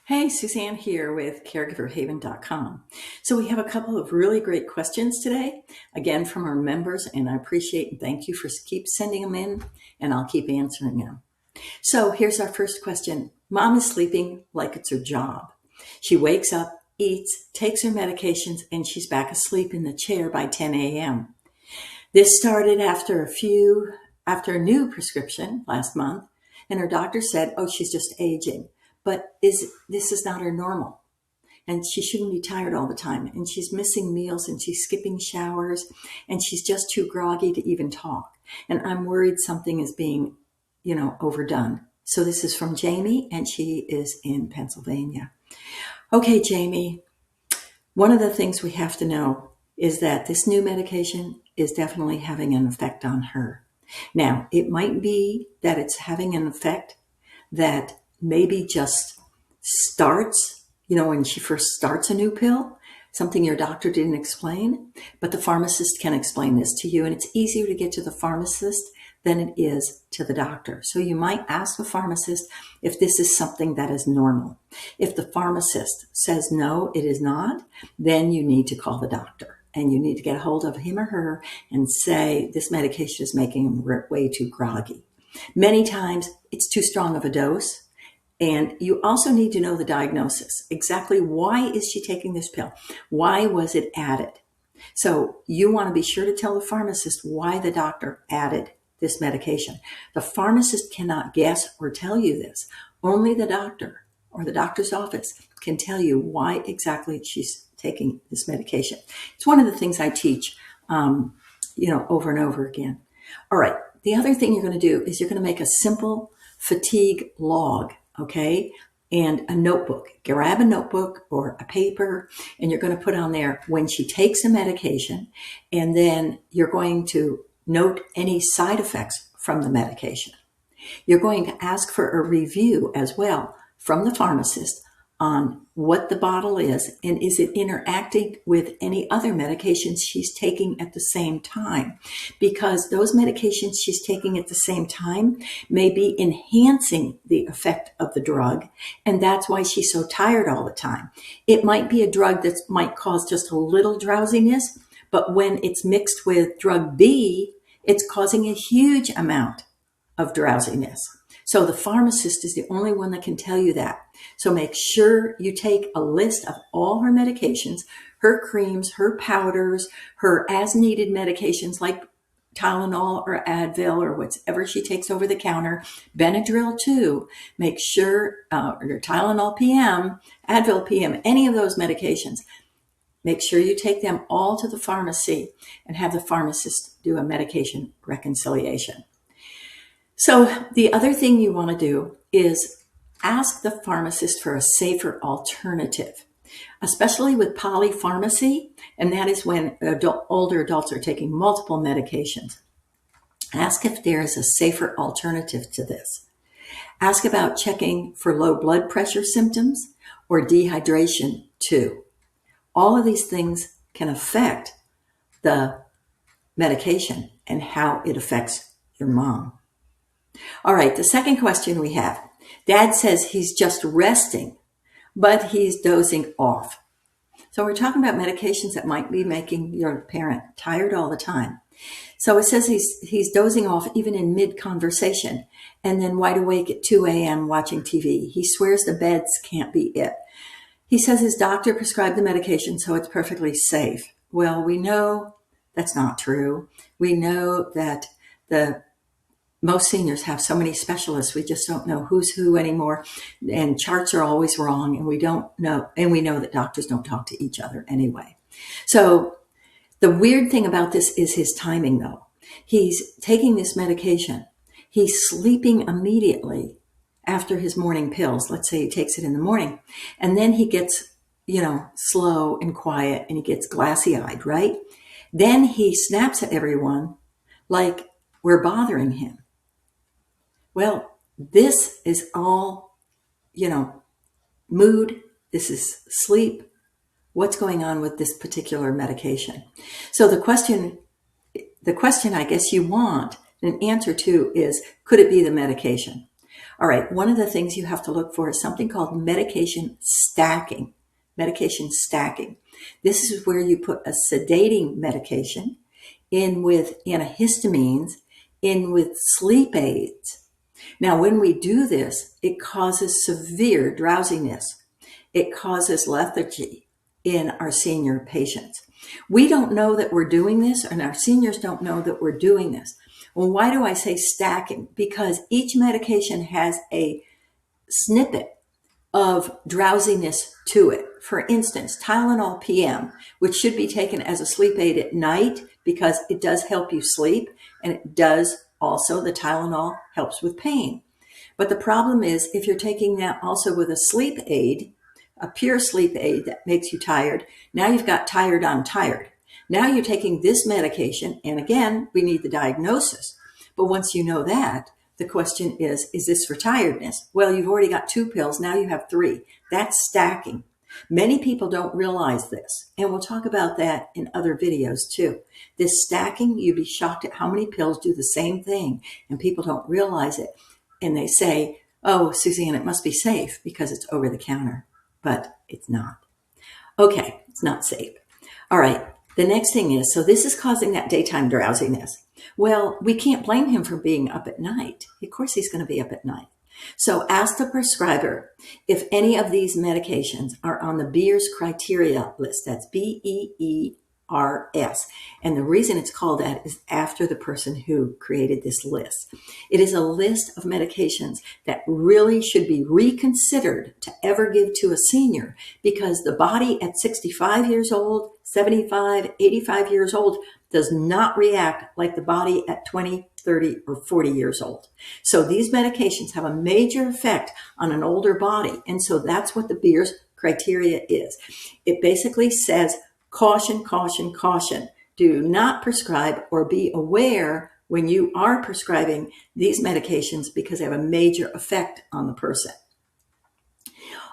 Hey, Suzanne here with caregiverhaven.com. So we have a couple of really great questions today, again from our members, and I appreciate and thank you for keep sending them in, and I'll keep answering them. So here's our first question. Mom is sleeping like it's her job. She wakes up, eats, takes her medications, and she's back asleep in the chair by 10 a.m. This started after a new prescription last month, and her doctor said, "Oh, she's just aging." But this is not her normal. And she shouldn't be tired all the time. And she's missing meals and she's skipping showers and she's just too groggy to even talk. And I'm worried something is being, overdone. So this is from Jamie, and she is in Pennsylvania. Okay, Jamie, one of the things we have to know is that this new medication is definitely having an effect on her. Now, it might be that it's having an effect that maybe just starts, when she first starts a new pill, something your doctor didn't explain, but the pharmacist can explain this to you. And it's easier to get to the pharmacist than it is to the doctor. So you might ask the pharmacist if this is something that is normal. If the pharmacist says, no, it is not, then you need to call the doctor. And you need to get a hold of him or her and say, this medication is making him way too groggy. Many times it's too strong of a dose. And you also need to know the diagnosis. Exactly why is she taking this pill? Why was it added? So you want to be sure to tell the pharmacist why the doctor added this medication. The pharmacist cannot guess or tell you this. Only the doctor or the doctor's office can tell you why exactly she's taking this medication. It's one of the things I teach, over and over again. All right. The other thing you're going to do is you're going to make a simple fatigue log. Okay, and a notebook. Grab a notebook or a paper, and you're going to put on there when she takes a medication, and then you're going to note any side effects from the medication. You're going to ask for a review as well from the pharmacist on what the bottle is and is it interacting with any other medications she's taking at the same time, because those medications she's taking at the same time may be enhancing the effect of the drug, and that's why she's so tired all the time. It might be a drug that might cause just a little drowsiness, but when it's mixed with drug B, it's causing a huge amount of drowsiness. So the pharmacist is the only one that can tell you that. So make sure you take a list of all her medications, her creams, her powders, her as needed medications like Tylenol or Advil or whatever she takes over the counter, Benadryl too. Make sure, or Tylenol PM, Advil PM, any of those medications. Make sure you take them all to the pharmacy and have the pharmacist do a medication reconciliation. So the other thing you want to do is ask the pharmacist for a safer alternative, especially with polypharmacy, and that is when older adults are taking multiple medications. Ask if there is a safer alternative to this. Ask about checking for low blood pressure symptoms or dehydration too. All of these things can affect the medication and how it affects your mom. All right, the second question we have. Dad says he's just resting, but he's dozing off. So we're talking about medications that might be making your parent tired all the time. So it says he's dozing off even in mid-conversation and then wide awake at 2 a.m. watching TV. He swears the beds can't be it. He says his doctor prescribed the medication, so it's perfectly safe. Well, we know that's not true. We know that most seniors have so many specialists, we just don't know who's who anymore. And charts are always wrong, and we don't know. And we know that doctors don't talk to each other anyway. So the weird thing about this is his timing, though. He's taking this medication. He's sleeping immediately after his morning pills. Let's say he takes it in the morning. And then he gets, slow and quiet, and he gets glassy-eyed, right? Then he snaps at everyone like we're bothering him. Well, this is all, mood. This is sleep. What's going on with this particular medication? So the question I guess you want an answer to is, could it be the medication? All right, one of the things you have to look for is something called medication stacking. Medication stacking. This is where you put a sedating medication in with antihistamines, in with sleep aids. Now, when we do this, it causes severe drowsiness. It causes lethargy in our senior patients. We don't know that we're doing this, and our seniors don't know that we're doing this. Well, why do I say stacking? Because each medication has a snippet of drowsiness to it. For instance, Tylenol PM, which should be taken as a sleep aid at night because it does help you sleep, and it does also, the Tylenol helps with pain. But the problem is if you're taking that also with a sleep aid, a pure sleep aid that makes you tired, now you've got tired on tired. Now you're taking this medication, and again, we need the diagnosis. But once you know that, the question is this for tiredness? Well, you've already got 2 pills. Now you have 3. That's stacking. Many people don't realize this, and we'll talk about that in other videos too. This stacking, you'd be shocked at how many pills do the same thing, and people don't realize it. And they say, oh, Suzanne, it must be safe because it's over the counter. But it's not. Okay, it's not safe. All right, the next thing is, so this is causing that daytime drowsiness. Well, we can't blame him for being up at night. Of course he's going to be up at night. So ask the prescriber if any of these medications are on the Beers criteria list. That's BEERS. And the reason it's called that is after the person who created this list. It is a list of medications that really should be reconsidered to ever give to a senior, because the body at 65 years old, 75, 85 years old does not react like the body at 20, 30, or 40 years old. So these medications have a major effect on an older body. And so that's what the Beers criteria is. It basically says, caution, caution, caution. Do not prescribe or be aware when you are prescribing these medications because they have a major effect on the person.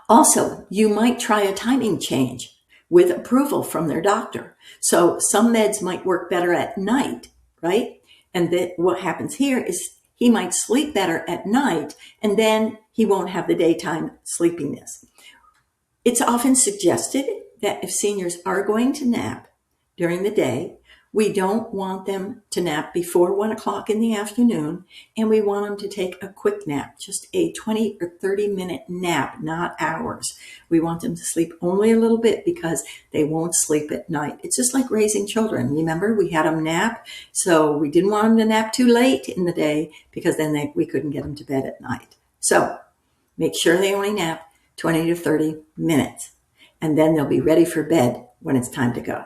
Also, you might try a timing change with approval from their doctor. So some meds might work better at night, right? And what happens here is he might sleep better at night, and then he won't have the daytime sleepiness. It's often suggested that if seniors are going to nap during the day, we don't want them to nap before 1 o'clock in the afternoon, and we want them to take a quick nap, just a 20 or 30-minute nap, not hours. We want them to sleep only a little bit because they won't sleep at night. It's just like raising children. Remember, we had them nap, so we didn't want them to nap too late in the day because then we couldn't get them to bed at night. So make sure they only nap 20 to 30 minutes, and then they'll be ready for bed when it's time to go.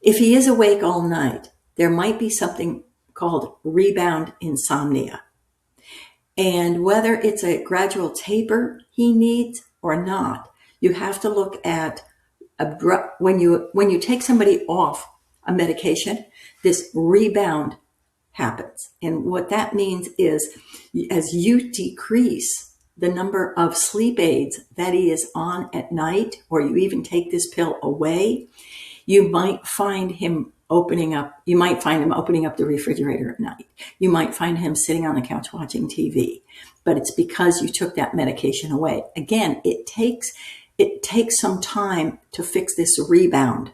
If he is awake all night, there might be something called rebound insomnia. And whether it's a gradual taper he needs or not, you have to look at when you take somebody off a medication, this rebound happens. And what that means is as you decrease the number of sleep aids that he is on at night, or you even take this pill away, you might find him opening up the refrigerator at night. You might find him sitting on the couch watching TV, but it's because you took that medication away. Again, it takes some time to fix this rebounding.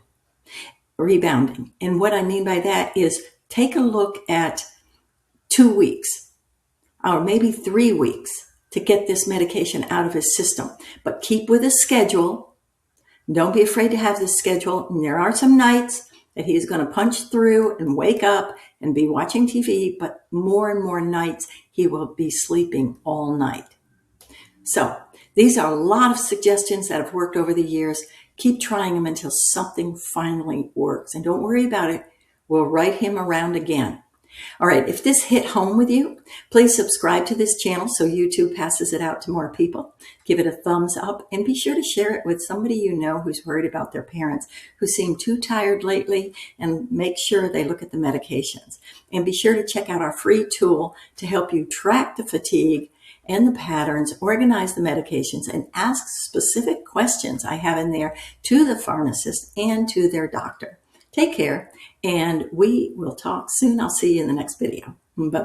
And what I mean by that is take a look at 2 weeks or maybe 3 weeks to get this medication out of his system, but keep with a schedule. Don't be afraid to have this schedule. And there are some nights that he's going to punch through and wake up and be watching TV, but more and more nights he will be sleeping all night. So these are a lot of suggestions that have worked over the years. Keep trying them until something finally works. And don't worry about it. We'll write him around again. All right, if this hit home with you, please subscribe to this channel so YouTube passes it out to more people. Give it a thumbs up and be sure to share it with somebody you know who's worried about their parents who seem too tired lately, and make sure they look at the medications. And be sure to check out our free tool to help you track the fatigue and the patterns, organize the medications, and ask specific questions I have in there to the pharmacist and to their doctor. Take care, and we will talk soon. I'll see you in the next video. Bye.